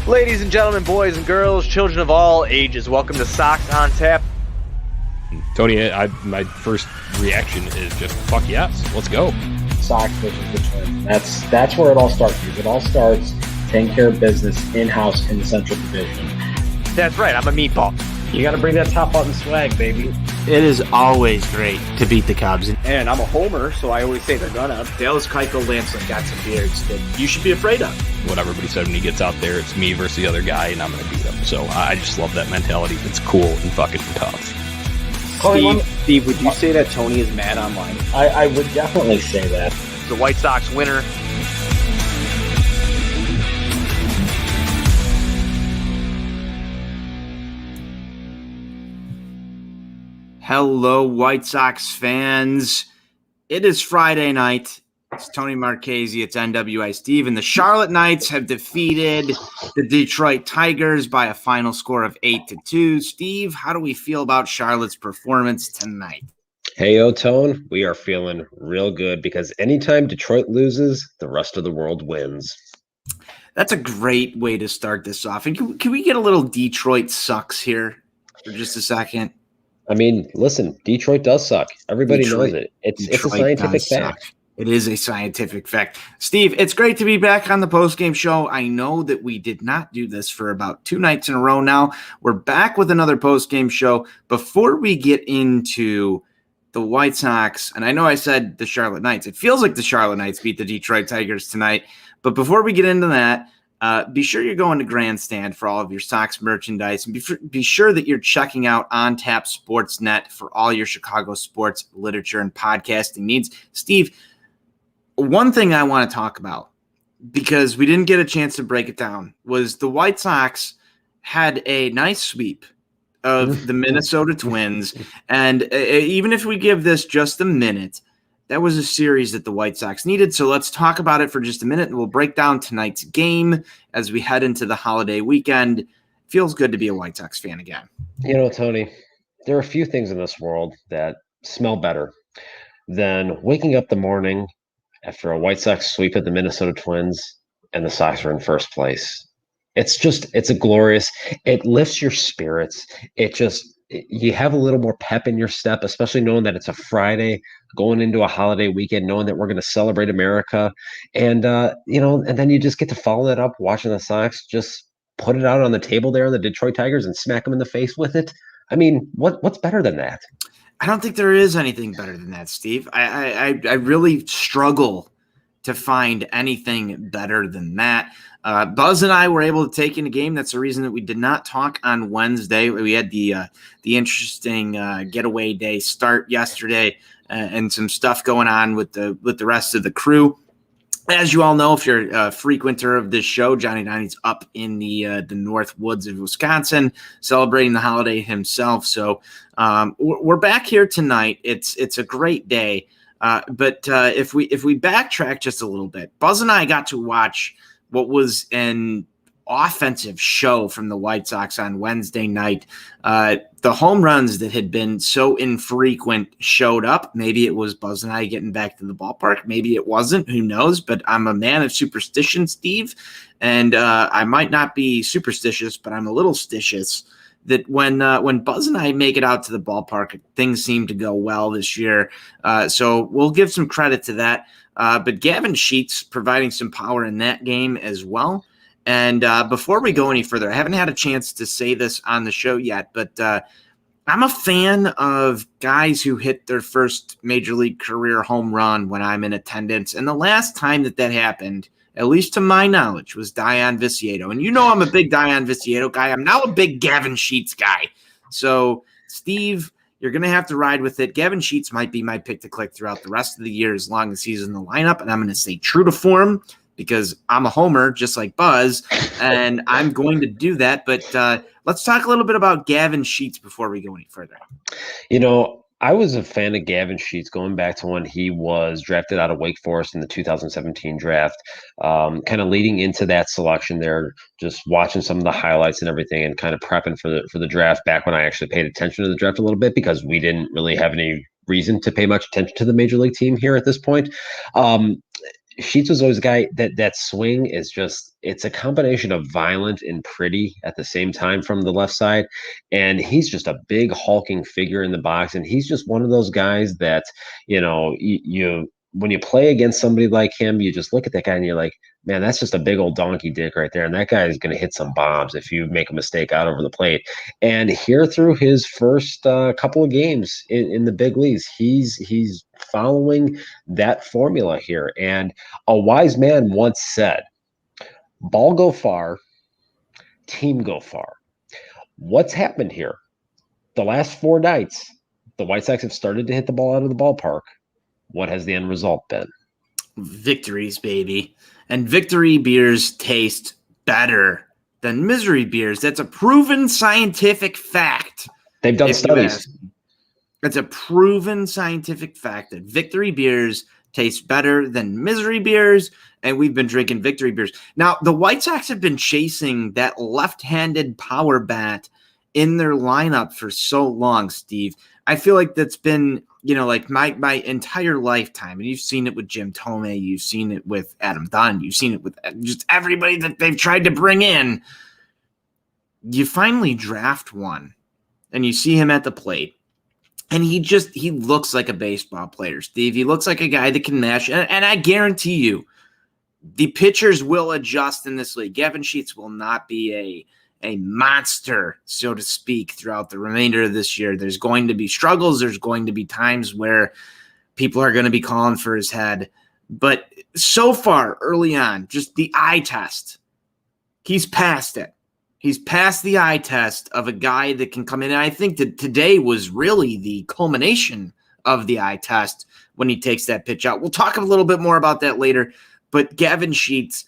Ladies and gentlemen, boys and girls, children of all ages, welcome to Sox on Tap. Tony, my first reaction is just, fuck yes, let's go. Sox versus the Twins. That's where it all starts. It all starts taking care of business in-house in the Central Division. That's right, I'm a meatball. You got to bring that top button swag, baby. It is always great to beat the Cubs. And I'm a homer, so I always say they're gonna. Dallas Keuchel Lansing got some beards that you should be afraid of. What everybody said when he gets out there, it's me versus the other guy, and I'm going to beat him. So I just love that mentality. It's cool and fucking tough. Steve, would you say that Tony is mad online? I would definitely say that. The White Sox winner. Hello, White Sox fans. It is Friday night. It's Tony Marchese. It's NWI Steve. And the Charlotte Knights have defeated the Detroit Tigers by a final score of 8-2. Steve, how do we feel about Charlotte's performance tonight? Hey, Tone, we are feeling real good because anytime Detroit loses, the rest of the world wins. That's a great way to start this off. And can we get a little Detroit sucks here for just a second? I mean, listen, Detroit does suck. Everybody knows it. It's a scientific fact. It is a scientific fact. Steve, it's great to be back on the postgame show. I know that we did not do this for about 2 nights in a row now. We're back with another postgame show. Before we get into the White Sox, and I know I said the Charlotte Knights. It feels like the Charlotte Knights beat the Detroit Tigers tonight. But before we get into that, be sure you're going to Grandstand for all of your Sox merchandise, and be sure that you're checking out On Tap Sportsnet for all your Chicago sports, literature, and podcasting needs. Steve, one thing I want to talk about, because we didn't get a chance to break it down, was the White Sox had a nice sweep of the Minnesota Twins, and even if we give this just a minute, that was a series that the White Sox needed. So let's talk about it for just a minute, and we'll break down tonight's game as we head into the holiday weekend. Feels good to be a White Sox fan again. You know, Tony, there are a few things in this world that smell better than waking up the morning after a White Sox sweep at the Minnesota Twins and the Sox are in first place. It's a glorious, it lifts your spirits. You have a little more pep in your step, especially knowing that it's a Friday going into a holiday weekend, knowing that we're going to celebrate America. And, and then you just get to follow that up watching the Sox just put it out on the table there on the Detroit Tigers and smack them in the face with it. I mean, what's better than that? I don't think there is anything better than that, Steve. I really struggle to find anything better than that. Buzz and I were able to take in a game. That's the reason that we did not talk on Wednesday. We had the interesting getaway day start yesterday and some stuff going on with the rest of the crew. As you all know, if you're a frequenter of this show, Johnny Donnie's up in the North Woods of Wisconsin celebrating the holiday himself. So we're back here tonight. It's a great day. But if we backtrack just a little bit, Buzz and I got to watch what was an offensive show from the White Sox on Wednesday night. The home runs that had been so infrequent showed up. Maybe it was Buzz and I getting back to the ballpark. Maybe it wasn't. Who knows? But I'm a man of superstition, Steve. And I might not be superstitious, but I'm a little stitious that when Buzz and I make it out to the ballpark, things seem to go well this year. So we'll give some credit to that. But Gavin Sheets providing some power in that game as well. And before we go any further, I haven't had a chance to say this on the show yet, but I'm a fan of guys who hit their first major league career home run when I'm in attendance. And the last time that happened, at least to my knowledge, was Dion Viciedo. And you know I'm a big Dion Viciedo guy. I'm now a big Gavin Sheets guy. So, Steve, you're going to have to ride with it. Gavin Sheets might be my pick to click throughout the rest of the year as long as he's in the lineup. And I'm going to stay true to form because I'm a homer just like Buzz, and I'm going to do that. But let's talk a little bit about Gavin Sheets before we go any further. You know, I was a fan of Gavin Sheets going back to when he was drafted out of Wake Forest in the 2017 draft, kind of leading into that selection there, just watching some of the highlights and everything and kind of prepping for the draft back when I actually paid attention to the draft a little bit because we didn't really have any reason to pay much attention to the major league team here at this point. Sheets was always a guy that swing is just, it's a combination of violent and pretty at the same time from the left side. And he's just a big hulking figure in the box. And he's just one of those guys that, you when you play against somebody like him, you just look at that guy and you're like, man, that's just a big old donkey dick right there. And that guy is going to hit some bombs if you make a mistake out over the plate. And here through his first couple of games in the big leagues, he's following that formula here. And a wise man once said, ball go far, team go far. What's happened here? The last 4 nights, the White Sox have started to hit the ball out of the ballpark. What has the end result been? Victories, baby. And victory beers taste better than misery beers. That's a proven scientific fact. They've done studies. It's a proven scientific fact that victory beers taste better than misery beers, and we've been drinking victory beers. Now, the White Sox have been chasing that left-handed power bat in their lineup for so long, Steve. I feel like that's been, like my entire lifetime. And you've seen it with Jim Tomei. You've seen it with Adam Dunn. You've seen it with just everybody that they've tried to bring in. You finally draft one, and you see him at the plate. And he looks like a baseball player, Steve. He looks like a guy that can mash. And I guarantee you, the pitchers will adjust in this league. Gavin Sheets will not be a monster, so to speak, throughout the remainder of this year. There's going to be struggles. There's going to be times where people are going to be calling for his head. But so far, early on, just the eye test, he's passed it. He's passed the eye test of a guy that can come in. And I think that today was really the culmination of the eye test when he takes that pitch out. We'll talk a little bit more about that later. But Gavin Sheets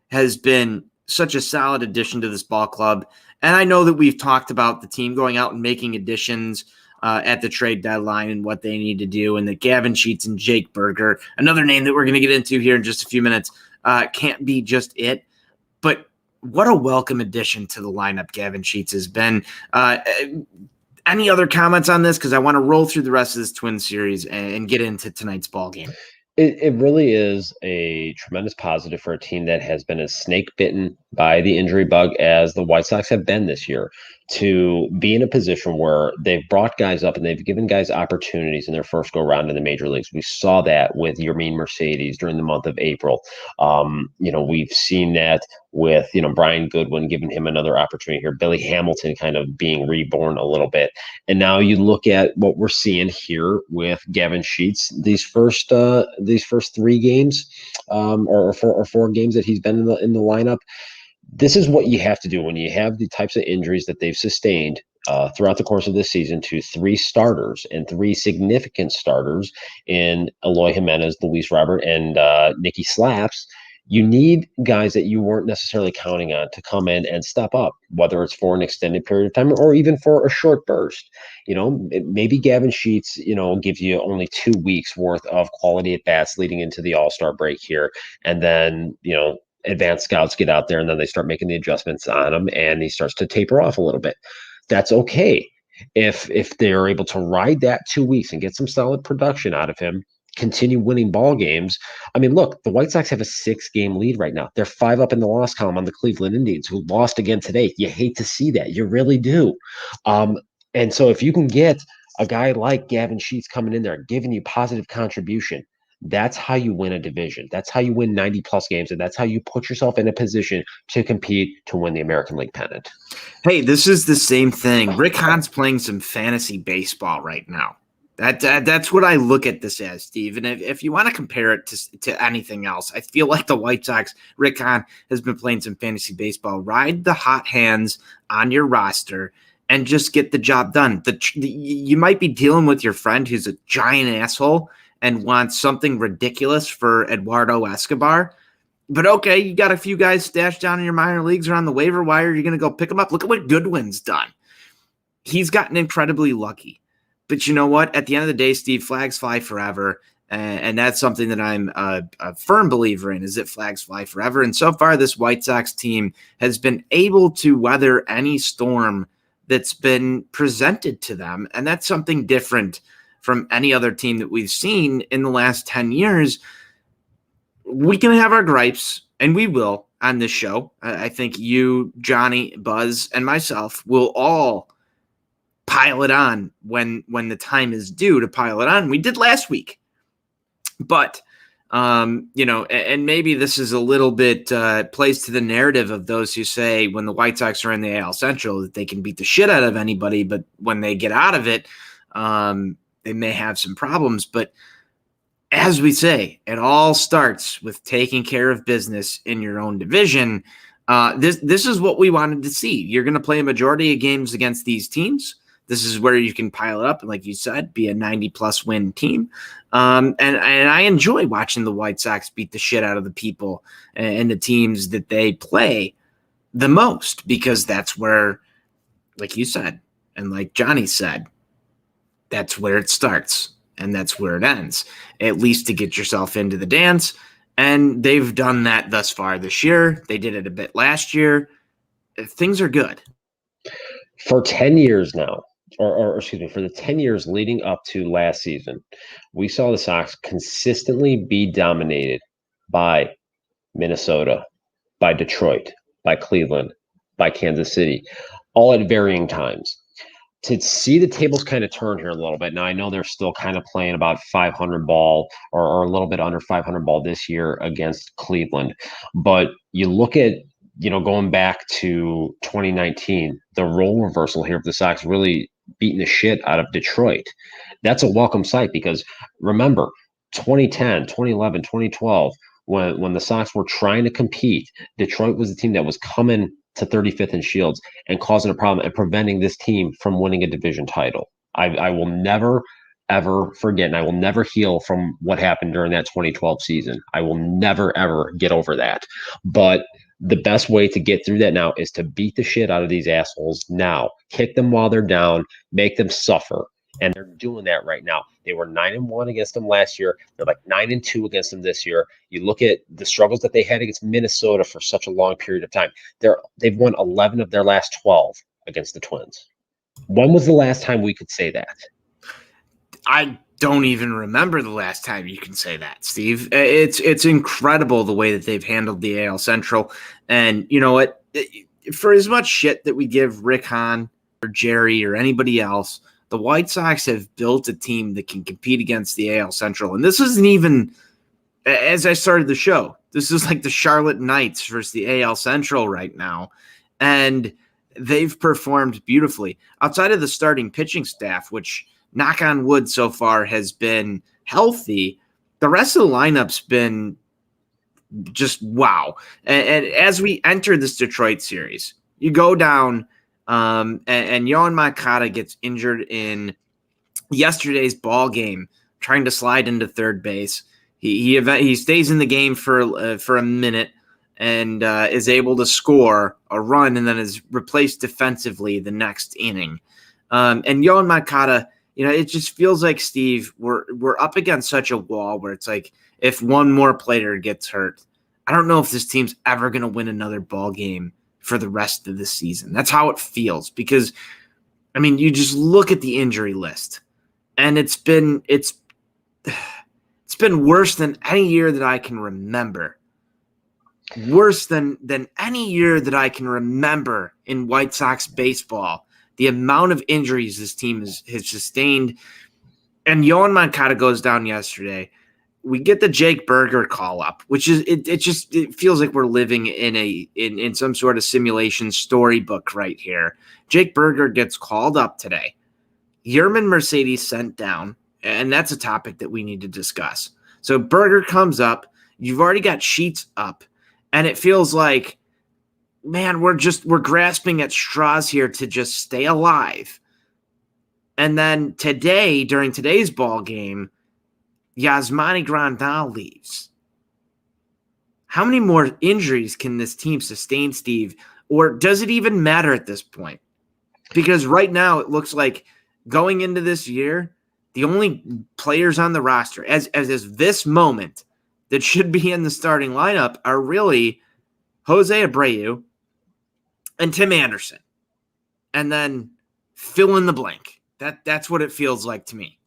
has been such a solid addition to this ball club. And I know that we've talked about the team going out and making additions at the trade deadline and what they need to do, and that Gavin Sheets and Jake Berger, another name that we're going to get into here in just a few minutes, can't be just it. But what a welcome addition to the lineup Gavin Sheets has been. Any other comments on this? Because I want to roll through the rest of this Twin series and get into tonight's ball game. It really is a tremendous positive for a team that has been as snake bitten by the injury bug as the White Sox have been this year, to be in a position where they've brought guys up and they've given guys opportunities in their first go round in the major leagues. We saw that with Yermin Mercedes during the month of April. We've seen that with, Brian Goodwin, giving him another opportunity here, Billy Hamilton kind of being reborn a little bit. And now you look at what we're seeing here with Gavin Sheets, these first 3 games, or 4 games that he's been in the lineup. This is what you have to do when you have the types of injuries that they've sustained throughout the course of this season to 3 starters and 3 significant starters in Eloy Jimenez, Luis Robert, and Nicky Slaps. You need guys that you weren't necessarily counting on to come in and step up, whether it's for an extended period of time or even for a short burst. Maybe Gavin Sheets, gives you only 2 weeks worth of quality at bats leading into the All-Star break here. And then, advanced scouts get out there and then they start making the adjustments on him and he starts to taper off a little bit. That's okay. If they're able to ride that 2 weeks and get some solid production out of him, continue winning ball games. I mean, look, the White Sox have a 6-game lead right now. They're 5 up in the loss column on the Cleveland Indians, who lost again today. You hate to see that. You really do. And so if you can get a guy like Gavin Sheets coming in there, giving you positive contribution, that's how you win a division. That's how you win 90-plus games, and that's how you put yourself in a position to compete to win the American League pennant. Hey, this is the same thing. Rick Hahn's playing some fantasy baseball right now. That's what I look at this as, Steve. And if you want to compare it to anything else, I feel like the White Sox, Rick Hahn, has been playing some fantasy baseball. Ride the hot hands on your roster and just get the job done. You might be dealing with your friend who's a giant asshole and wants something ridiculous for Eduardo Escobar. But okay, you got a few guys stashed down in your minor leagues or on the waiver wire. You're going to go pick them up. Look at what Goodwin's done. He's gotten incredibly lucky. But you know what? At the end of the day, Steve, flags fly forever. And that's something that I'm a firm believer in, is that flags fly forever. And so far, this White Sox team has been able to weather any storm that's been presented to them. And that's something different from any other team that we've seen in the last 10 years. we can have our gripes, and we will on this show. I think you, Johnny, Buzz, and myself will all pile it on when the time is due to pile it on. We did last week. But, and maybe this is a little bit plays to the narrative of those who say when the White Sox are in the AL Central that they can beat the shit out of anybody, but when they get out of it, they may have some problems. But as we say, it all starts with taking care of business in your own division. This is what we wanted to see. You're going to play a majority of games against these teams. This is where you can pile it up and, like you said, be a 90-plus win team. And I enjoy watching the White Sox beat the shit out of the people and the teams that they play the most, because that's where, like you said, and like Johnny said, that's where it starts and that's where it ends, at least to get yourself into the dance. And they've done that thus far this year. They did it a bit last year. Things are good. For 10 years now, or excuse me, for the 10 years leading up to last season, we saw the Sox consistently be dominated by Minnesota, by Detroit, by Cleveland, by Kansas City, all at varying times. To see the tables kind of turn here a little bit. Now, I know they're still kind of playing about 500 ball or a little bit under 500 ball this year against Cleveland. But you look at, going back to 2019, the role reversal here of the Sox really beating the shit out of Detroit. That's a welcome sight because remember, 2010, 2011, 2012, when the Sox were trying to compete, Detroit was the team that was coming to 35th and Shields and causing a problem and preventing this team from winning a division title. I will never, ever forget, and I will never heal from what happened during that 2012 season. I will never, ever get over that. But the best way to get through that now is to beat the shit out of these assholes now. Kick them while they're down, make them suffer. And they're doing that right now. They were 9-1 against them last year. They're like 9-2 against them this year. You look at the struggles that they had against Minnesota for such a long period of time. They've won 11 of their last 12 against the Twins. When was the last time we could say that? I don't even remember the last time you can say that, Steve. It's incredible the way that they've handled the AL Central. And you know what? For as much shit that we give Rick Hahn or Jerry or anybody else, the White Sox have built a team that can compete against the AL Central. And this isn't even, as I started the show, this is like the Charlotte Knights versus the AL Central right now. And they've performed beautifully. Outside of the starting pitching staff, which, knock on wood, so far has been healthy, the rest of the lineup's been just wow. And as we enter this Detroit series, you go down and Yohan Moncada gets injured in yesterday's ball game, trying to slide into third base. He stays in the game for a minute and is able to score a run and then is replaced defensively the next inning. And Yohan Moncada, it just feels like, Steve, we're up against such a wall where it's like if one more player gets hurt, I don't know if this team's ever going to win another ball game for the rest of the season. That's how it feels because, you just look at the injury list, and it's been worse than any year that I can remember. Worse than any year that I can remember in White Sox baseball. The amount of injuries this team has sustained. And Yohan Moncada goes down yesterday. We get the Jake Berger call up, which is it feels like we're living in some sort of simulation storybook right here. Jake Berger gets called up today. Yerman Mercedes sent down, and that's a topic that we need to discuss. So Berger comes up. You've already got Sheets up, and it feels like, man, we're grasping at straws here to just stay alive. And then today, during today's ball game, Yasmani Grandal leaves. How many more injuries can this team sustain, Steve? Or does it even matter at this point? Because right now it looks like going into this year, the only players on the roster, as is this moment, that should be in the starting lineup are really Jose Abreu and Tim Anderson. And then fill in the blank. That's what it feels like to me.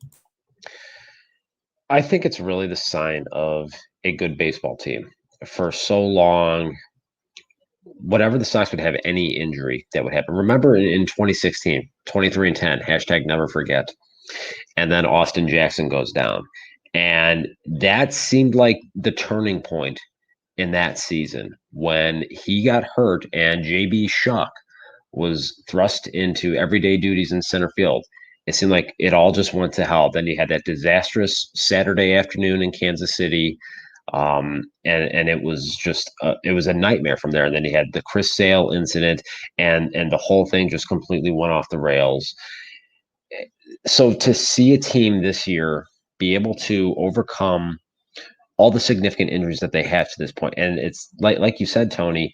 I think it's really the sign of a good baseball team. For so long, whatever the Sox would have any injury that would happen. Remember in 2016, 23-10, hashtag never forget. And then Austin Jackson goes down. And that seemed like the turning point in that season when he got hurt and JB Shuck was thrust into everyday duties in center field. It seemed like it all just went to hell. Then you had that disastrous Saturday afternoon in Kansas City, and it was just it was a nightmare from there. And then you had the Chris Sale incident, and the whole thing just completely went off the rails. So to see a team this year be able to overcome all the significant injuries that they have to this point, and it's like you said, Tony,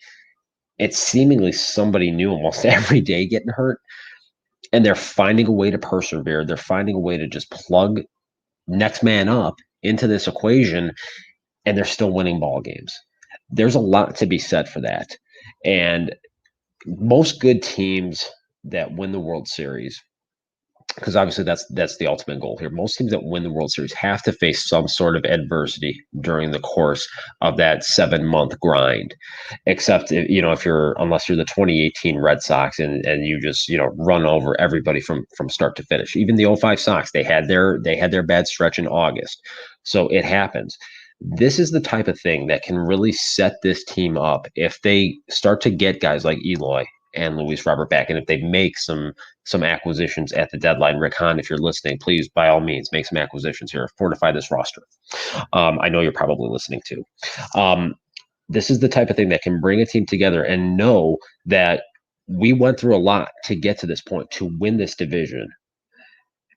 it's seemingly somebody new almost every day getting hurt, and they're finding a way to persevere. They're finding a way to just plug next man up into this equation, and they're still winning ball games. There's a lot to be said for that. And most good teams that win the World Series, because obviously that's the ultimate goal here. Most teams that win the World Series have to face some sort of adversity during the course of that 7-month grind. Except if you're unless you're the 2018 Red Sox and you just run over everybody from start to finish. Even the '05 Sox, they had their bad stretch in August, so it happens. This is the type of thing that can really set this team up if they start to get guys like Eloy and Luis Robert back, and if they make some acquisitions at the deadline. Rick Hahn, if you're listening, please, by all means, make some acquisitions here. Fortify this roster. I know you're probably listening too. This is the type of thing that can bring a team together and know that we went through a lot to get to this point, to win this division.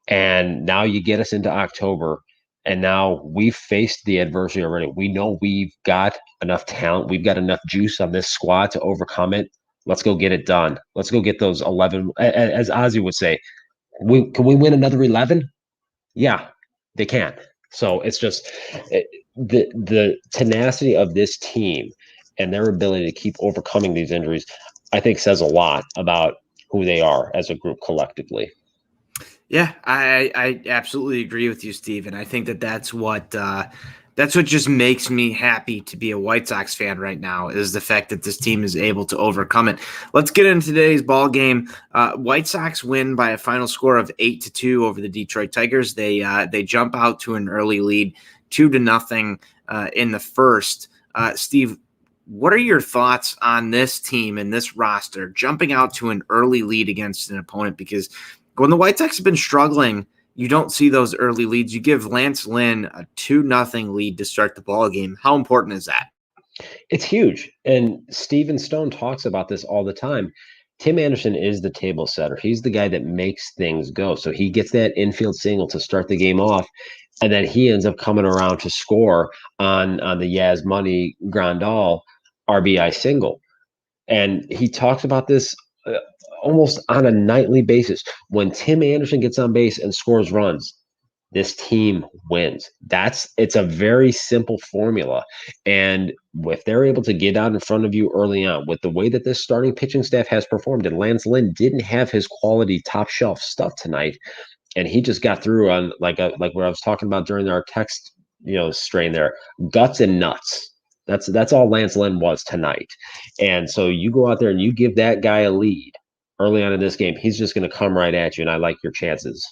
And now you get us into October, and now we've faced the adversity already. We know we've got enough talent. We've got enough juice on this squad to overcome it. Let's go get it done. Let's go get those 11. As Ozzy would say, can we win another 11? Yeah, they can. So it's just the tenacity of this team and their ability to keep overcoming these injuries, I think, says a lot about who they are as a group collectively. Yeah, I absolutely agree with you, Steve, and I think that's what just makes me happy to be a White Sox fan right now, is the fact that this team is able to overcome it. Let's get into today's ball game. White Sox win by a final score of 8-2 over the Detroit Tigers. They jump out to an early lead, 2-0 in the first. Steve, what are your thoughts on this team and this roster jumping out to an early lead against an opponent? Because when the White Sox have been struggling, you don't see those early leads. You give Lance Lynn a 2-0 lead to start the ball game. How important is that? It's huge. And Steven Stone talks about this all the time. Tim Anderson is the table setter. He's the guy that makes things go. So he gets that infield single to start the game off, and then he ends up coming around to score on the Yaz Money Grandal RBI single. And he talks about this almost on a nightly basis. When Tim Anderson gets on base and scores runs, this team wins. It's a very simple formula. And if they're able to get out in front of you early on with the way that this starting pitching staff has performed, and Lance Lynn didn't have his quality top shelf stuff tonight, and he just got through on like what I was talking about during our text strain there, guts and nuts. That's all Lance Lynn was tonight. And so you go out there and you give that guy a lead early on in this game, he's just going to come right at you, and I like your chances.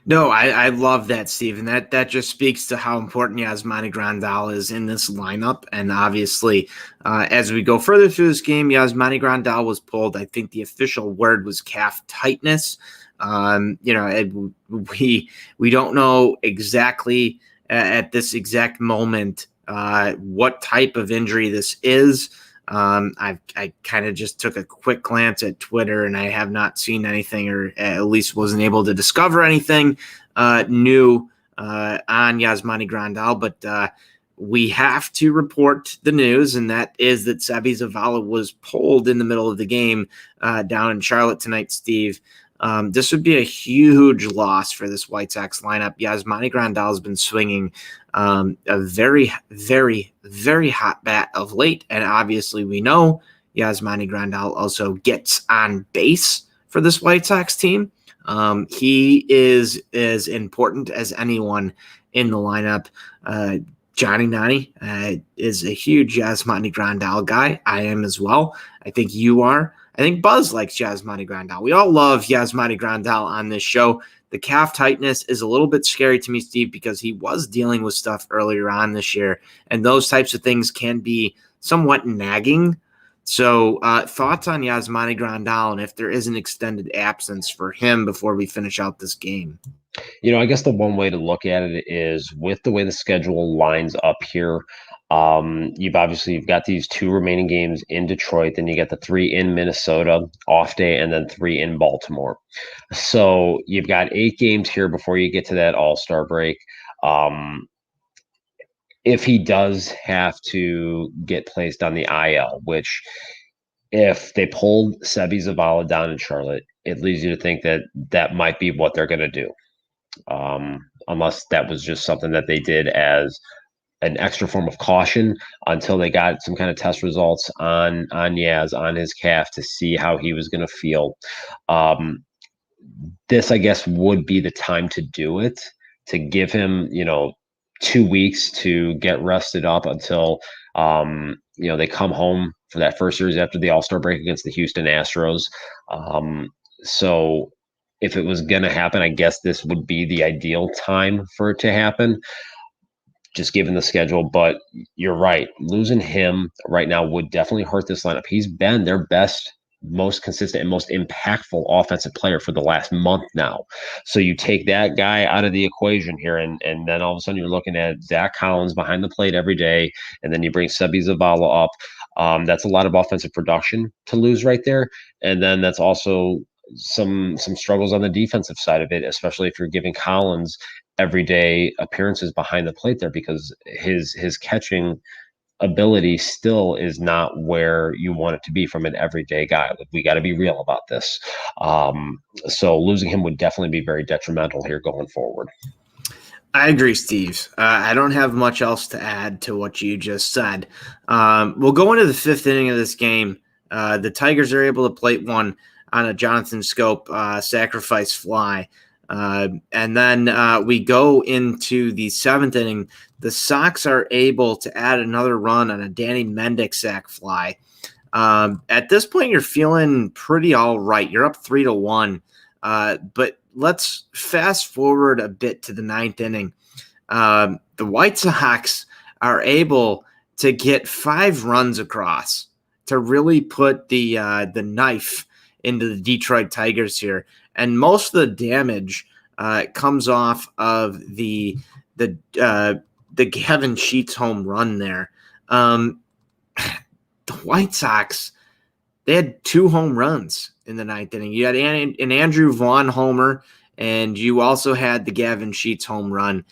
No, I love that, Steve, and that just speaks to how important Yasmani Grandal is in this lineup. And obviously, as we go further through this game, Yasmani Grandal was pulled. I think the official word was calf tightness. We don't know exactly at this exact moment what type of injury this is. I kind of just took a quick glance at Twitter, and I have not seen anything, or at least wasn't able to discover anything new on Yasmani Grandal. But we have to report the news, and that is that Seby Zavala was pulled in the middle of the game down in Charlotte tonight, Steve. This would be a huge loss for this White Sox lineup. Yasmani Grandal has been swinging a very, very, very hot bat of late, and obviously we know Yasmani Grandal also gets on base for this White Sox team. He is as important as anyone in the lineup. Johnny Nani is a huge Yasmani Grandal guy. I am as well. I think you are. I think Buzz likes Yasmani Grandal. We all love Yasmani Grandal on this show. The calf tightness is a little bit scary to me, Steve, because he was dealing with stuff earlier on this year, and those types of things can be somewhat nagging. So thoughts on Yasmani Grandal and if there is an extended absence for him before we finish out this game? I guess the one way to look at it is with the way the schedule lines up here. You've got these 2 remaining games in Detroit, then you get the 3 in Minnesota off day, and then 3 in Baltimore. So you've got 8 games here before you get to that All-Star break. If he does have to get placed on the IL, which if they pulled Sebi Zavala down in Charlotte, it leads you to think that that might be what they're going to do. Unless that was just something that they did as an extra form of caution until they got some kind of test results on Yaz, on his calf, to see how he was going to feel. This, I guess, would be the time to do it, to give him, 2 weeks to get rested up until, they come home for that first series after the All-Star break against the Houston Astros. So if it was going to happen, I guess this would be the ideal time for it to happen, just given the schedule. But you're right. Losing him right now would definitely hurt this lineup. He's been their best, most consistent, and most impactful offensive player for the last month now. So you take that guy out of the equation here, and then all of a sudden you're looking at Zach Collins behind the plate every day, and then you bring Sebi Zavala up. That's a lot of offensive production to lose right there. And then that's also some struggles on the defensive side of it, especially if you're giving Collins everyday appearances behind the plate there, because his catching ability still is not where you want it to be from an everyday guy. We got to be real about this. So losing him would definitely be very detrimental here going forward. I agree, Steve. I don't have much else to add to what you just said. We'll go into the 5th inning of this game. The Tigers are able to plate one on a Jonathan Scope sacrifice fly. And then we go into the 7th inning. The Sox are able to add another run on a Danny Mendick sac fly. At this point, you're feeling pretty all right. You're up 3-1. But let's fast forward a bit to the 9th inning. The White Sox are able to get 5 runs across to really put the knife into the Detroit Tigers here. And most of the damage comes off of the Gavin Sheets home run there. The White Sox, they had 2 home runs in the 9th inning. You had an Andrew Vaughn homer, and you also had the Gavin Sheets home run.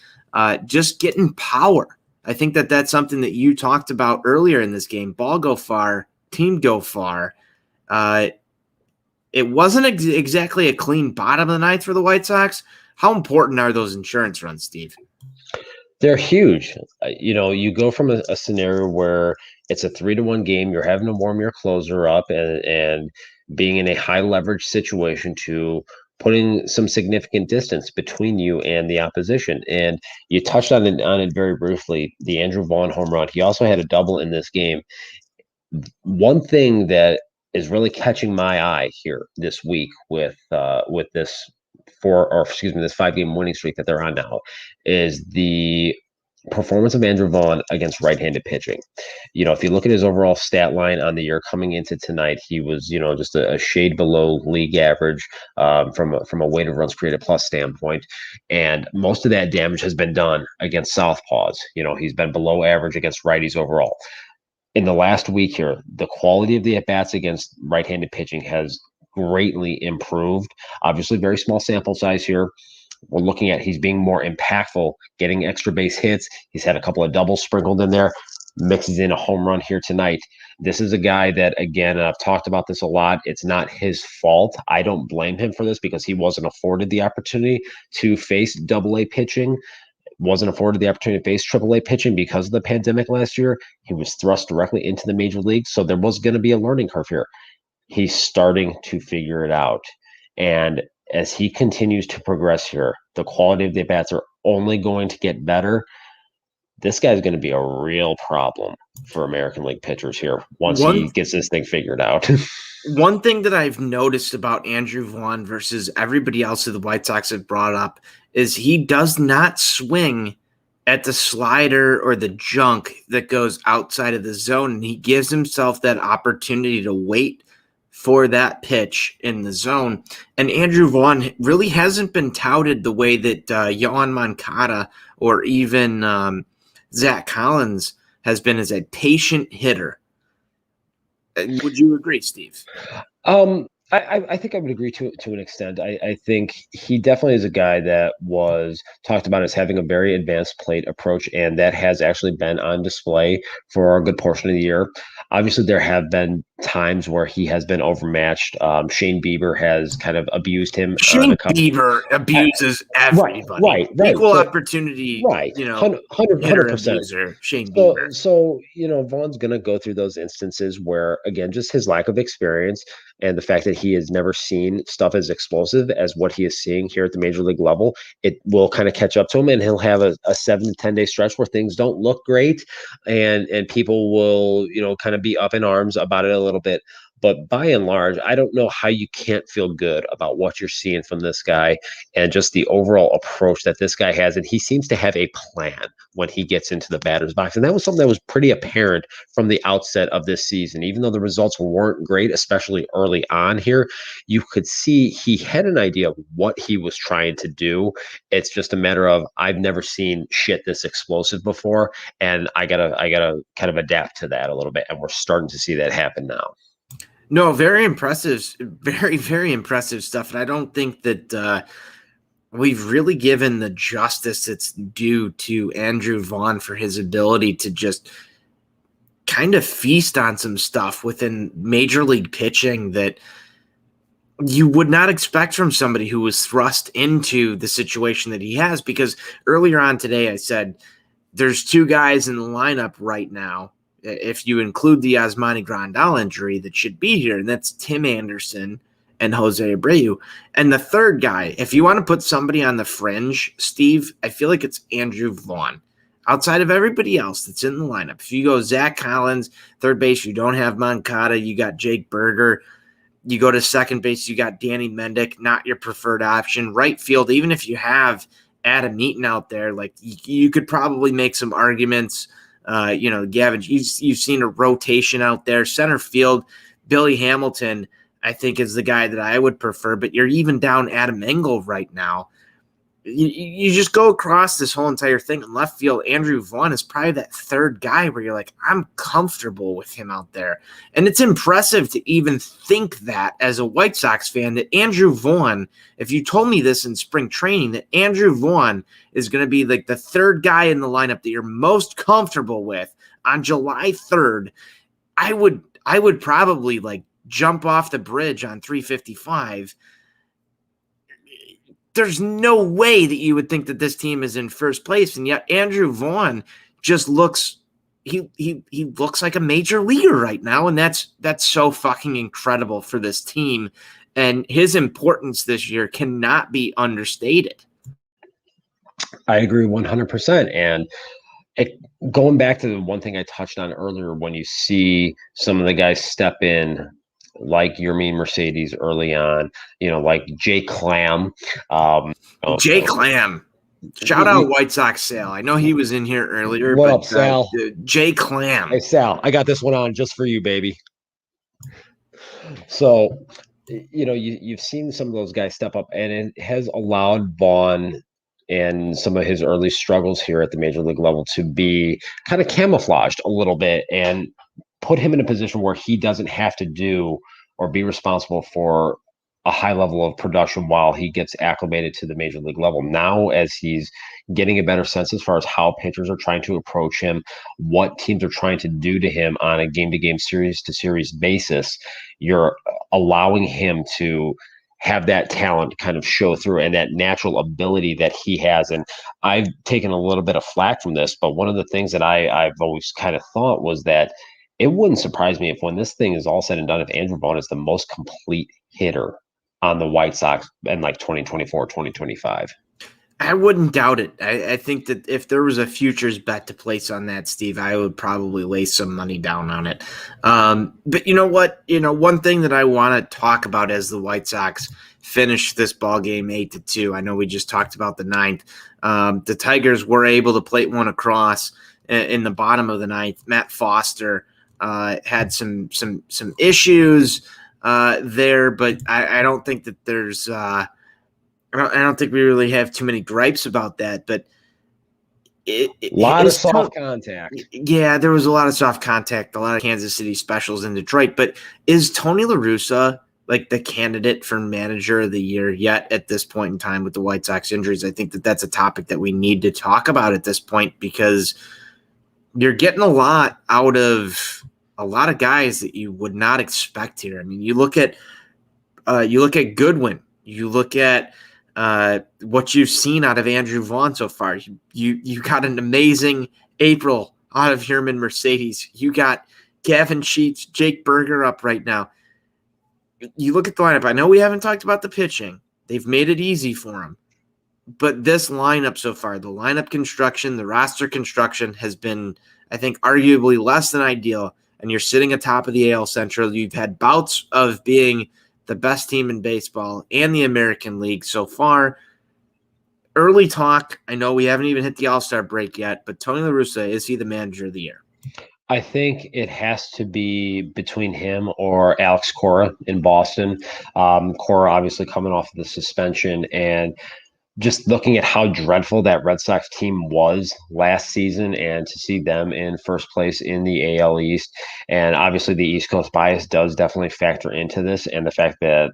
Just getting power. I think that's something that you talked about earlier in this game. Ball go far, team go far. It wasn't exactly a clean bottom of the 9th for the White Sox. How important are those insurance runs, Steve? They're huge. You go from a scenario where it's a 3-1 game, you're having to warm your closer up and being in a high leverage situation to putting some significant distance between you and the opposition. And you touched on it very briefly, the Andrew Vaughn home run. He also had a double in this game. One thing that is really catching my eye here this week with this 5-game winning streak that they're on now is the performance of Andrew Vaughn against right-handed pitching. If you look at his overall stat line on the year coming into tonight, he was, just a shade below league average from a weighted runs created plus standpoint. And most of that damage has been done against southpaws. He's been below average against righties overall. In the last week here, the quality of the at-bats against right-handed pitching has greatly improved. Obviously, very small sample size here. We're looking at he's being more impactful, getting extra base hits. He's had a couple of doubles sprinkled in there, mixes in a home run here tonight. This is a guy that, again, I've talked about this a lot. It's not his fault. I don't blame him for this because he wasn't afforded the opportunity to face AA pitching. Wasn't afforded the opportunity to face AAA pitching because of the pandemic last year. He was thrust directly into the major leagues. So there was going to be a learning curve here. He's starting to figure it out. And as he continues to progress here, the quality of the bats are only going to get better. This guy's going to be a real problem for American League pitchers here once he gets this thing figured out. One thing that I've noticed about Andrew Vaughn versus everybody else who the White Sox have brought up is he does not swing at the slider or the junk that goes outside of the zone, and he gives himself that opportunity to wait for that pitch in the zone. And Andrew Vaughn really hasn't been touted the way that Yohan Moncada or even Zach Collins has been as a patient hitter. Would you agree, Steve? I think I would agree to an extent. I think he definitely is a guy that was talked about as having a very advanced plate approach, and that has actually been on display for a good portion of the year. Obviously, there have been times where he has been overmatched. Shane Bieber has kind of abused him. Shane Bieber abuses everybody. Right. Equal opportunity, right. 100%. Abuser, Shane Bieber. So, Vaughn's going to go through those instances where, again, just his lack of experience and the fact that he has never seen stuff as explosive as what he is seeing here at the major league level, it will kind of catch up to him, and he'll have a 7 to 10 day stretch where things don't look great, and people will, kind of be up in arms about it a little bit. But by and large, I don't know how you can't feel good about what you're seeing from this guy and just the overall approach that this guy has. And he seems to have a plan when he gets into the batter's box. And that was something that was pretty apparent from the outset of this season. Even though the results weren't great, especially early on here, you could see he had an idea of what he was trying to do. It's just a matter of, I've never seen shit this explosive before, and I gotta kind of adapt to that a little bit. And we're starting to see that happen now. No, very impressive, very, very impressive stuff. And I don't think that we've really given the justice it's due to Andrew Vaughn for his ability to just kind of feast on some stuff within major league pitching that you would not expect from somebody who was thrust into the situation that he has. Because earlier on today, I said there's 2 guys in the lineup right now, if you include the Yasmani Grandal injury, that should be here, and that's Tim Anderson and Jose Abreu. And the third guy, if you want to put somebody on the fringe, Steve, I feel like it's Andrew Vaughn. Outside of everybody else that's in the lineup, if you go Zach Collins, third base, you don't have Moncada, you got Jake Berger. You go to second base, you got Danny Mendick, not your preferred option. Right field, even if you have Adam Eaton out there, like you could probably make some arguments. Gavin, you've seen a rotation out there. Center field, Billy Hamilton, I think, is the guy that I would prefer, but you're even down Adam Engel right now. You just go across this whole entire thing in left field. Andrew Vaughn is probably that third guy where you're like, I'm comfortable with him out there. And it's impressive to even think that as a White Sox fan, that Andrew Vaughn, if you told me this in spring training, that Andrew Vaughn is going to be like the third guy in the lineup that you're most comfortable with on July 3rd, I would probably like jump off the bridge on 355. There's no way that you would think that this team is in first place, and yet Andrew Vaughn just looks he looks like a major leaguer right now, and that's so fucking incredible for this team, and his importance this year cannot be understated. I agree 100%, and going back to the one thing I touched on earlier, when you see some of the guys step in, like Yermin Mercedes early on, like Jay Clam. Jay Clam. Shout out White Sox Sal. I know he was in here earlier. What up, Sal? Jay Clam. Hey, Sal, I got this one on just for you, baby. So, you've seen some of those guys step up, and it has allowed Vaughn and some of his early struggles here at the major league level to be kind of camouflaged a little bit and put him in a position where he doesn't have to do or be responsible for a high level of production while he gets acclimated to the major league level. Now, as he's getting a better sense as far as how pitchers are trying to approach him, what teams are trying to do to him on a game-to-game, series-to-series basis, you're allowing him to have that talent kind of show through and that natural ability that he has. And I've taken a little bit of flack from this, but one of the things that I've always kind of thought was that it wouldn't surprise me if when this thing is all said and done, if Andrew Vaughn is the most complete hitter on the White Sox in like 2024, 2025. I wouldn't doubt it. I think that if there was a futures bet to place on that, Steve, I would probably lay some money down on it. But you know what? One thing that I want to talk about as the White Sox finish this ball game 8-2. I know we just talked about the ninth. The Tigers were able to plate one across in the bottom of the ninth. Matt Foster had some issues there, but I don't think that there's. I don't think we really have too many gripes about that, but A lot of soft contact. Yeah, there was a lot of soft contact, a lot of Kansas City specials in Detroit. But is Tony La Russa like the candidate for manager of the year yet at this point in time with the White Sox injuries? I think that that's a topic that we need to talk about at this point because you're getting a lot out of a lot of guys that you would not expect here. I mean, you look at Goodwin, you look at what you've seen out of Andrew Vaughn so far. You got an amazing April out of Herman Mercedes. You got Gavin Sheets, Jake Berger up right now. You look at the lineup. I know we haven't talked about the pitching. They've made it easy for him. But this lineup so far, the lineup construction, the roster construction has been, I think, arguably less than ideal. And you're sitting atop of the AL Central. You've had bouts of being the best team in baseball and the American League so far. Early talk. I know we haven't even hit the All-Star break yet, but Tony La Russa, is he the manager of the year? I think it has to be between him or Alex Cora in Boston. Cora obviously coming off of the suspension, and just looking at how dreadful that Red Sox team was last season and to see them in first place in the AL East. And obviously the East Coast bias does definitely factor into this, and the fact that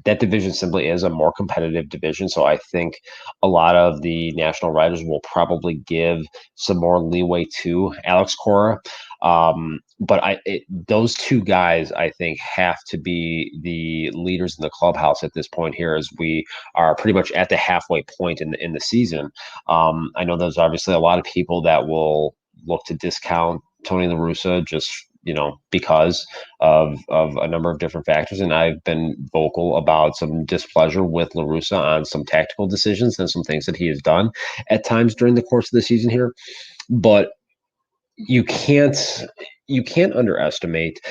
that division simply is a more competitive division. So I think a lot of the national writers will probably give some more leeway to Alex Cora. But those two guys, I think, have to be the leaders in the clubhouse at this point here, as we are pretty much at the halfway point in the season. I know there's obviously a lot of people that will look to discount Tony La Russa just because of a number of different factors, and I've been vocal about some displeasure with La Russa on some tactical decisions and some things that he has done at times during the course of the season here. But you can't underestimate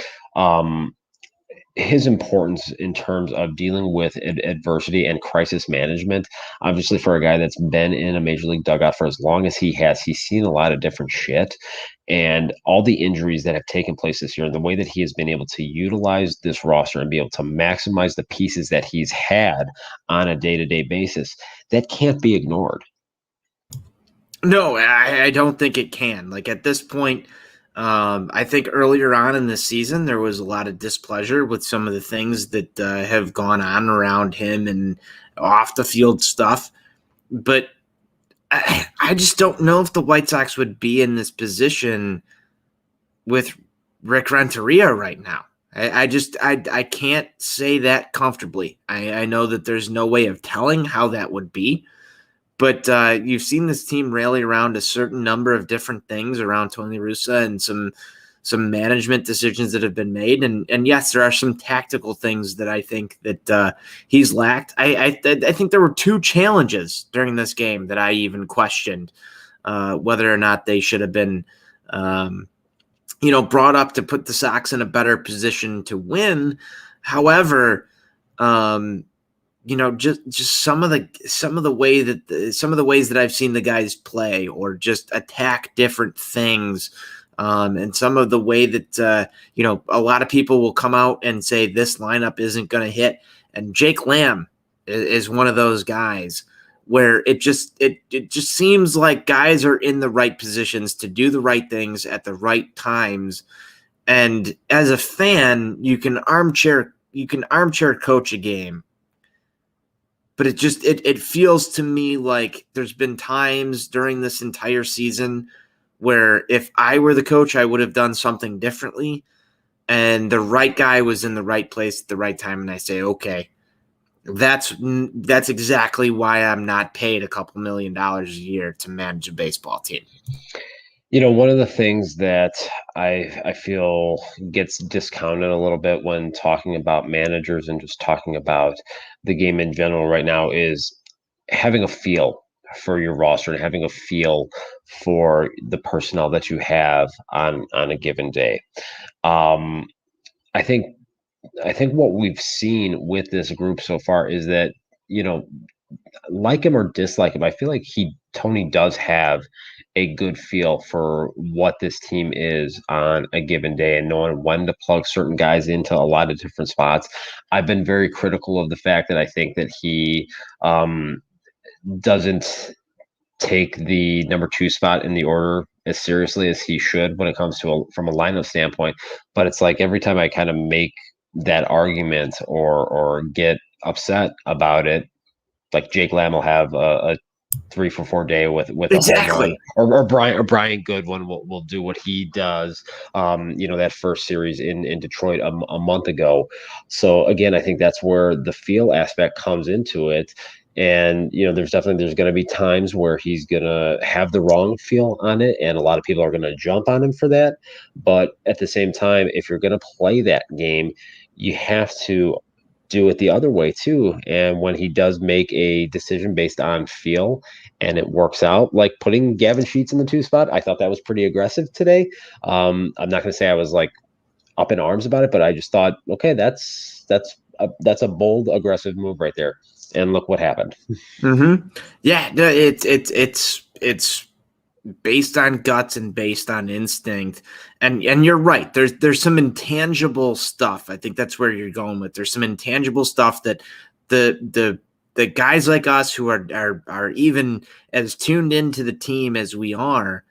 his importance in terms of dealing with adversity and crisis management. Obviously, for a guy that's been in a major league dugout for as long as he has, he's seen a lot of different shit. And all the injuries that have taken place this year, and the way that he has been able to utilize this roster and be able to maximize the pieces that he's had on a day-to-day basis, that can't be ignored. No, I don't think it can. Like at this point, I think earlier on in the season, there was a lot of displeasure with some of the things that have gone on around him and off the field stuff. But I just don't know if the White Sox would be in this position with Rick Renteria right now. I can't say that comfortably. I know that there's no way of telling how that would be. But you've seen this team rally around a certain number of different things around Tony Russa and some management decisions that have been made. And yes, there are some tactical things that I think that he's lacked. I think there were two challenges during this game that I even questioned whether or not they should have been brought up to put the Sox in a better position to win. However, just some of the ways that I've seen the guys play or just attack different things, and some of the way that a lot of people will come out and say this lineup isn't going to hit, and Jake Lamb is one of those guys where it just seems like guys are in the right positions to do the right things at the right times, and as a fan, you can armchair coach a game. But it feels to me like there's been times during this entire season where if I were the coach, I would have done something differently. And the right guy was in the right place at the right time. And I say, okay, that's exactly why I'm not paid a couple $1 million a year to manage a baseball team. One of the things that I feel gets discounted a little bit when talking about managers and just talking about the game in general right now is having a feel for your roster and having a feel for the personnel that you have on a given day. Um, I think I think what we've seen with this group so far is that, you know, like him or dislike him, I feel like Tony does have a good feel for what this team is on a given day and knowing when to plug certain guys into a lot of different spots. I've been very critical of the fact that I think that he doesn't take the number two spot in the order as seriously as he should when it comes to from a lineup standpoint. But it's like every time I kind of make that argument or get upset about it, like Jake Lamb will have a 3 for 4 day with a home run, Exactly. or Brian Goodwin will do what he does. That first series in Detroit a month ago. So again, I think that's where the feel aspect comes into it. And there's going to be times where he's going to have the wrong feel on it, and a lot of people are going to jump on him for that. But at the same time, if you're going to play that game, you have to do it the other way too. And when he does make a decision based on feel and it works out, like putting Gavin Sheets in the two spot, I thought that was pretty aggressive today. I'm not going to say I was like up in arms about it, but I just thought, okay, that's a bold, aggressive move right there. And look what happened. Mm-hmm. Yeah, it's based on guts and based on instinct. And you're right. There's some intangible stuff. I think that's where you're going with. There's some intangible stuff that the guys like us who are even as tuned into the team as we aren't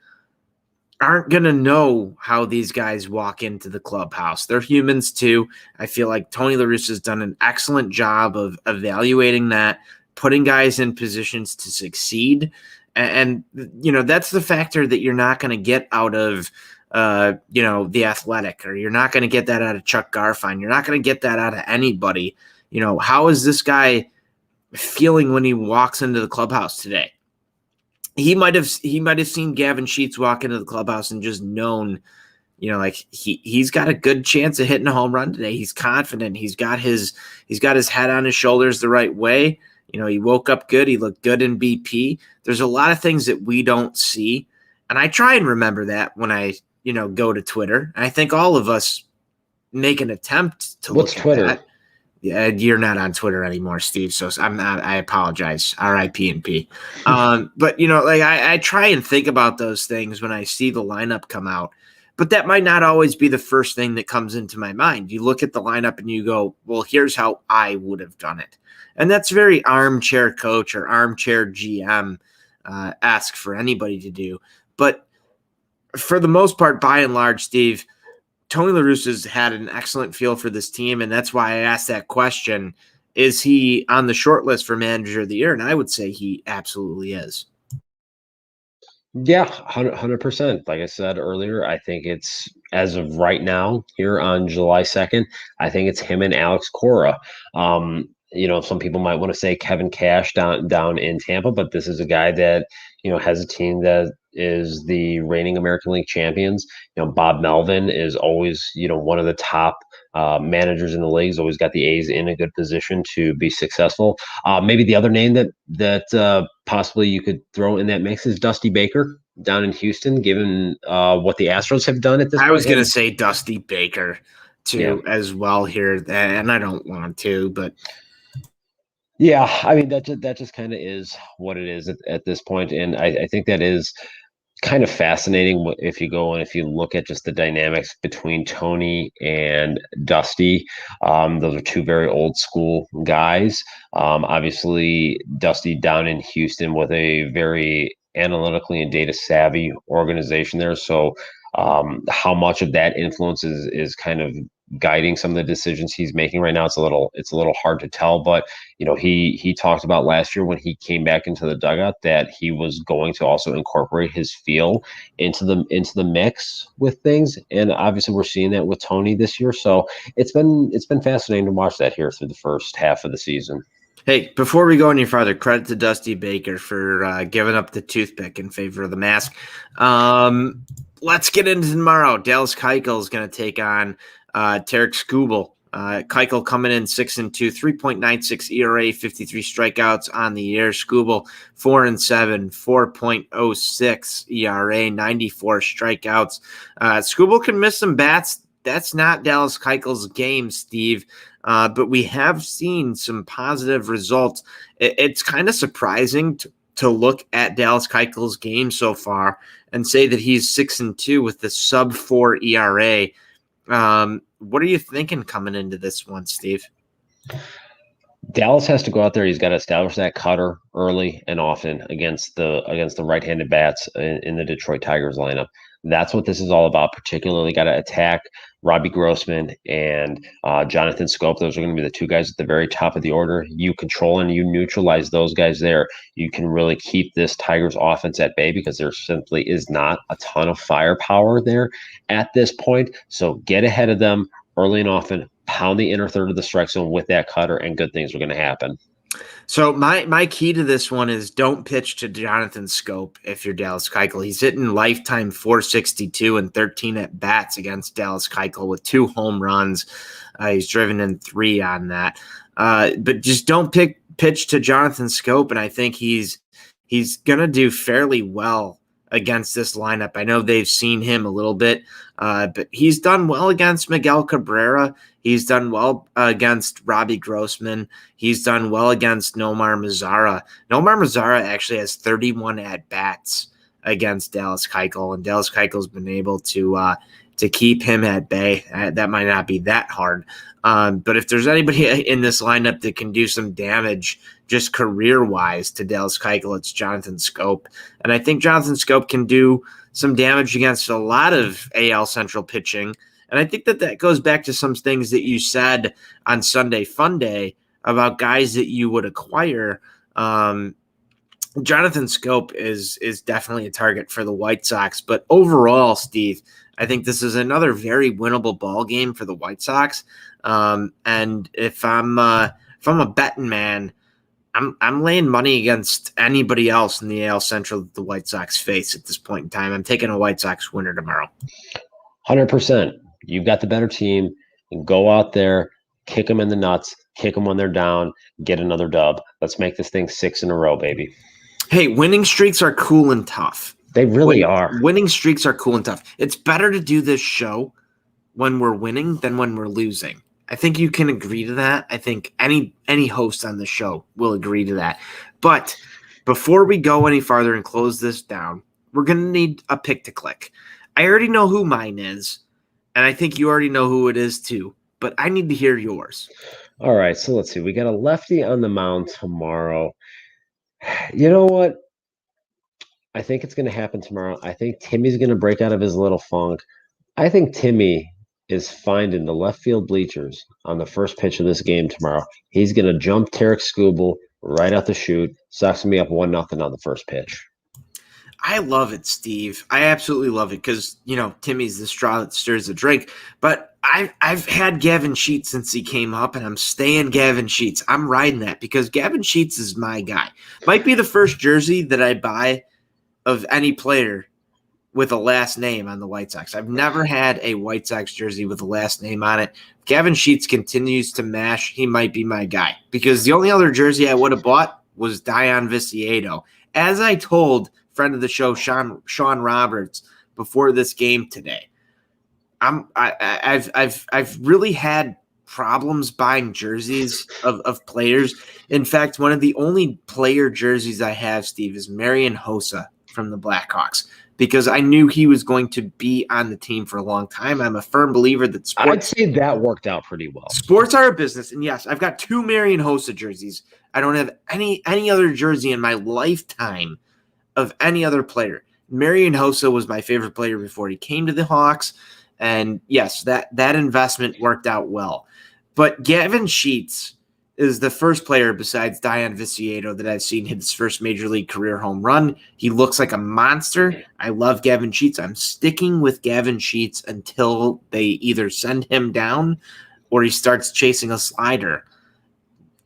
going to know how these guys walk into the clubhouse. They're humans too. I feel like Tony La Russa has done an excellent job of evaluating that, putting guys in positions to succeed. And that's the factor that you're not going to get out of, the Athletic, or you're not going to get that out of Chuck Garfien. You're not going to get that out of anybody. How is this guy feeling when he walks into the clubhouse today? He might have seen Gavin Sheets walk into the clubhouse and just known, like he's got a good chance of hitting a home run today. He's confident. He's got his head on his shoulders the right way. He woke up good. He looked good in BP. There's a lot of things that we don't see. And I try and remember that when I, go to Twitter. And I think all of us make an attempt to What's look Twitter? at that. Yeah, you're not on Twitter anymore, Steve. So I'm not. I apologize. R.I.P. and P. But I try and think about those things when I see the lineup come out. But that might not always be the first thing that comes into my mind. You look at the lineup and you go, "Well, here's how I would have done it," and that's very armchair coach or armchair GM ask for anybody to do. But for the most part, by and large, Steve, Tony La Russa's had an excellent feel for this team, and that's why I asked that question. Is he on the short list for manager of the year? And I would say he absolutely is. Yeah, 100%. Like I said earlier, I think it's, as of right now, here on July 2nd, I think it's him and Alex Cora. Some people might want to say Kevin Cash down in Tampa, but this is a guy that, has a team that is the reigning American League champions. Bob Melvin is always, one of the top managers in the league. He's always got the A's in a good position to be successful. Maybe the other name that possibly you could throw in that mix is Dusty Baker down in Houston, given what the Astros have done at this point. I was going to say Dusty Baker too, as well here, and I don't want to, but yeah, I mean that just kind of is what it is at this point, and I think that is kind of fascinating if you go and if you look at just the dynamics between Tony and Dusty. Those are two very old school guys. Obviously, Dusty down in Houston with a very analytically and data savvy organization there. So how much of that influence is kind of guiding some of the decisions he's making right now, it's a little hard to tell. But he talked about last year when he came back into the dugout that he was going to also incorporate his feel into the mix with things, and obviously we're seeing that with Tony this year. So it's been fascinating to watch that here through the first half of the season. Hey, before we go any farther, credit to Dusty Baker for giving up the toothpick in favor of the mask. Let's get into tomorrow. Dallas Keuchel is going to take on Tarek Skubal. Keuchel coming in 6-2, 3.96 ERA, 53 strikeouts on the year. Skubal 4-7, 4.06 ERA, 94 strikeouts. Skubal can miss some bats. That's not Dallas Keuchel's game, Steve. But we have seen some positive results. It's kind of surprising to look at Dallas Keuchel's game so far and say that he's 6-2 with the sub-4 ERA. What are you thinking coming into this one, Steve? Dallas has to go out there. He's got to establish that cutter early and often against the right-handed bats in the Detroit Tigers lineup. That's what this is all about. Particularly, got to attack Robbie Grossman and Jonathan Scope. Those are going to be the two guys at the very top of the order. You control and you neutralize those guys there. You can really keep this Tigers offense at bay because there simply is not a ton of firepower there at this point. So get ahead of them early and often. Pound the inner third of the strike zone with that cutter, and good things are going to happen. So my key to this one is don't pitch to Jonathan Scope if you're Dallas Keuchel. He's hitting lifetime 462 and 13 at bats against Dallas Keuchel with 2 home runs. He's driven in 3 on that. But just don't pitch to Jonathan Scope, and I think he's going to do fairly well against this lineup. I know they've seen him a little bit, but he's done well against Miguel Cabrera. He's done well against Robbie Grossman. He's done well against Nomar Mazara. Nomar Mazara actually has 31 at-bats against Dallas Keuchel, and Dallas Keuchel's been able to keep him at bay. That might not be that hard. But if there's anybody in this lineup that can do some damage just career-wise to Dallas Keuchel, it's Jonathan Scope. And I think Jonathan Scope can do some damage against a lot of AL Central pitching. And I think that goes back to some things that you said on Sunday Fun Day about guys that you would acquire. Jonathan Scope is definitely a target for the White Sox. But overall, Steve, I think this is another very winnable ball game for the White Sox. And if I'm a betting man, I'm laying money against anybody else in the AL Central that the White Sox face at this point in time. I'm taking a White Sox winner tomorrow. 100%. You've got the better team. And go out there, kick them in the nuts, kick them when they're down, get another dub. Let's make this thing 6 in a row, baby. Hey, winning streaks are cool and tough. They really are. Winning streaks are cool and tough. It's better to do this show when we're winning than when we're losing. I think you can agree to that. I think any host on the show will agree to that. But before we go any farther and close this down, we're going to need a pick to click. I already know who mine is, and I think you already know who it is too, but I need to hear yours. All right, so let's see. We got a lefty on the mound tomorrow. You know what? I think it's going to happen tomorrow. I think Timmy's going to break out of his little funk. I think Timmy is finding the left field bleachers on the first pitch of this game tomorrow. He's going to jump Tarek Skubal right out the chute. Sox me up 1-0 on the first pitch. I love it, Steve. I absolutely love it because, Timmy's the straw that stirs the drink. But I've had Gavin Sheets since he came up, and I'm staying Gavin Sheets. I'm riding that because Gavin Sheets is my guy. Might be the first jersey that I buy of any player with a last name on the White Sox. I've never had a White Sox jersey with a last name on it. Gavin Sheets continues to mash. He might be my guy because the only other jersey I would have bought was Dion Viciedo. As I told friend of the show, Sean Roberts, before this game today, I've really had problems buying jerseys of players. In fact, one of the only player jerseys I have, Steve, is Marian Hossa from the Blackhawks because I knew he was going to be on the team for a long time. I'm a firm believer that sports. I'd say that worked out pretty well. Sports are a business, and yes, I've got 2 Marian Hossa jerseys. I don't have any other jersey in my lifetime of any other player. Marian Hossa was my favorite player before he came to the Hawks, and yes, that investment worked out well. But Gavin Sheets is the first player besides Dion Viciedo that I've seen hit his first major league career home run. He looks like a monster. I love Gavin Sheets. I'm sticking with Gavin Sheets until they either send him down or he starts chasing a slider.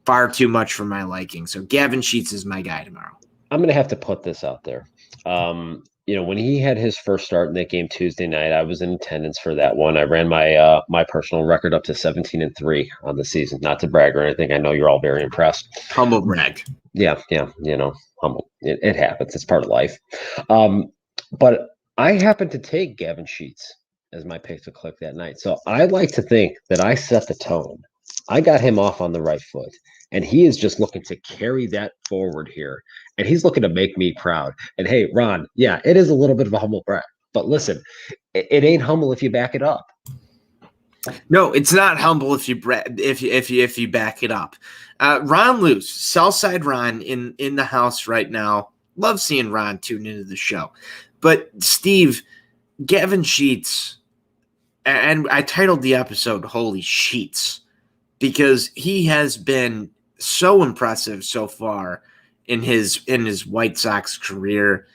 far too much for my liking. So Gavin Sheets is my guy tomorrow. I'm going to have to put this out there. When he had his first start in that game Tuesday night, I was in attendance for that one. I ran my personal record up to 17-3 on the season. Not to brag or anything. I know you're all very impressed. Humble brag. Yeah, humble. It happens. It's part of life. But I happened to take Gavin Sheets as my pick to click that night. So I like to think that I set the tone. I got him off on the right foot, and he is just looking to carry that forward here. And he's looking to make me proud. And hey, Ron, yeah, it is a little bit of a humble brag. But listen, it ain't humble if you back it up. No, it's not humble if you back it up. Ron Luce, Southside Ron in the house right now. Love seeing Ron tune into the show. But Steve, Gavin Sheets, and I titled the episode "Holy Sheets" because he has been so impressive so far in his White Sox career.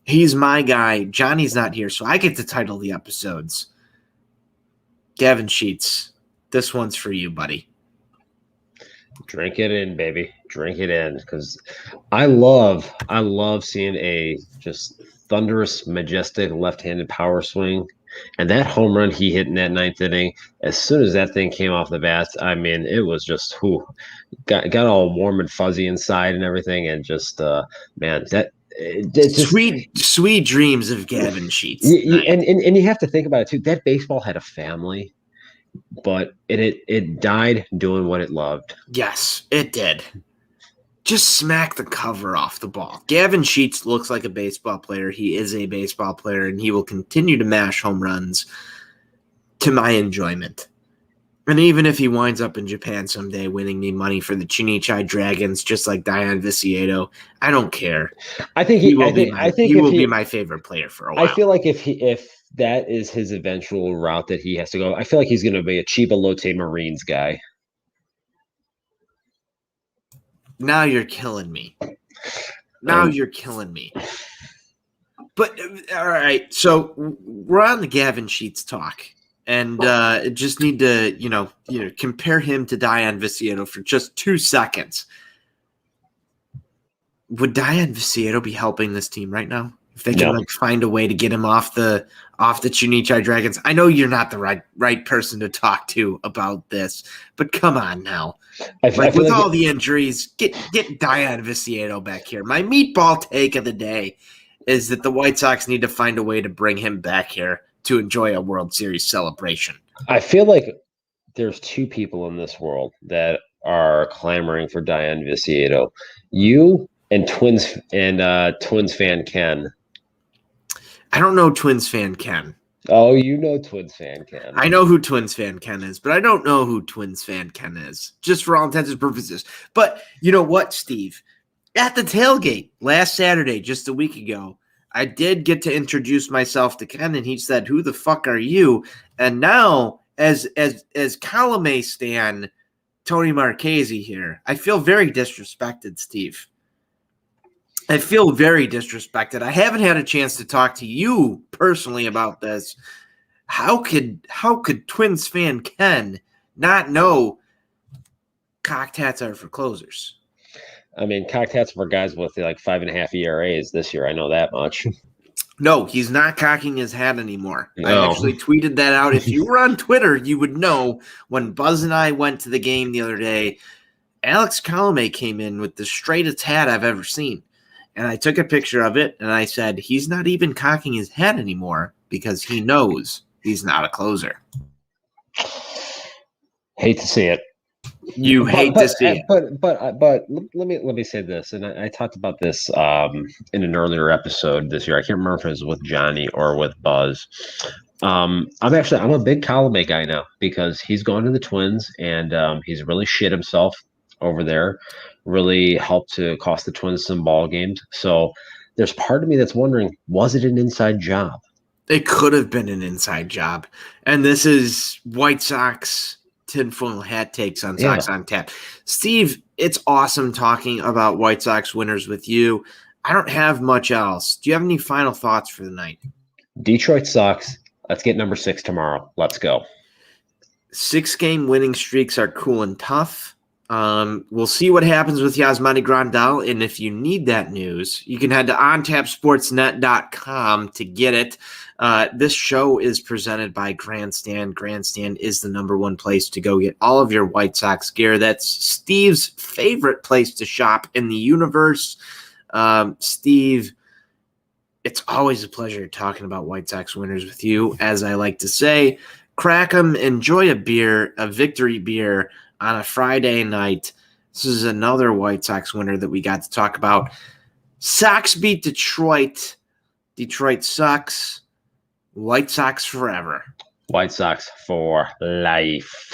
He's my guy. Johnny's not here, so I get to title the episodes. Gavin Sheets, this one's for you, buddy. Drink it in, baby. Drink it in, because I love seeing a just thunderous, majestic left-handed power swing. And that home run he hit in that ninth inning, as soon as that thing came off the bat, I mean, it was just got all warm and fuzzy inside and everything, and just man, that just, sweet dreams of Gavin Sheets. And you have to think about it too. That baseball had a family, but it died doing what it loved. Yes, it did. Just smack the cover off the ball. Gavin Sheets looks like a baseball player. He is a baseball player, and he will continue to mash home runs to my enjoyment. And even if he winds up in Japan someday winning me money for the Chunichai Dragons, just like Diane Viciedo, I don't care. I think he will be my favorite player for a while. I feel like if that is his eventual route that he has to go, I feel like he's going to be a Chiba Lotte Marines guy. Now you're killing me. You're killing me. But all right, so we're on the Gavin Sheets talk, and just need to compare him to Diane Viciedo for just 2 seconds. Would Diane Viciedo be helping this team right now if they can find a way to get him off the Chunichai Dragons? I know you're not the right person to talk to about this, but come on now. With all the injuries, get Diane Viciedo back here. My meatball take of the day is that the White Sox need to find a way to bring him back here to enjoy a World Series celebration. I feel like there's 2 people in this world that are clamoring for Diane Viciedo. You and Twins fan Ken. I don't know Twins fan Ken. Oh, you know Twins fan Ken. I know who Twins fan Ken is, but I don't know who Twins fan Ken is, just for all intents and purposes. But you know what, Steve? At the tailgate last Saturday, just a week ago, I did get to introduce myself to Ken, and he said, "Who the fuck are you?" And now, as column A stan Tony Marchese here, I feel very disrespected, Steve. I feel very disrespected. I haven't had a chance to talk to you personally about this. How could Twins fan Ken not know cocked hats are for closers? I mean, cocked hats for guys with like 5.5 ERAs this year. I know that much. No, he's not cocking his hat anymore. No. I actually tweeted that out. If you were on Twitter, you would know when Buzz and I went to the game the other day, Alex Colomé came in with the straightest hat I've ever seen. And I took a picture of it, and I said, he's not even cocking his hat anymore because he knows he's not a closer. Hate to see it. You hate to see it. But let me say this, and I talked about this in an earlier episode this year. I can't remember if it was with Johnny or with Buzz. I'm a big Colomé guy now because he's gone to the Twins, and he's really shit himself over there. Really helped to cost the Twins some ball games. So there's part of me that's wondering, was it an inside job? It could have been an inside job. And this is White Sox tinfoil hat takes on Sox on Tap. Steve, it's awesome talking about White Sox winners with you. I don't have much else. Do you have any final thoughts for the night? Detroit Sox. Let's get number 6 tomorrow. Let's go. 6-game winning streaks are cool and tough. We'll see what happens with Yasmani Grandal, and if you need that news, you can head to ontapsportsnet.com to get it. This show is presented by Grandstand. Grandstand is the #1 place to go get all of your White Sox gear. That's Steve's favorite place to shop in the universe. Steve, it's always a pleasure talking about White Sox winners with you. As I like to say, crack 'em, enjoy a beer, a victory beer on a Friday night. This is another White Sox winner that we got to talk about. Sox beat Detroit. Detroit sucks. White Sox forever. White Sox for life.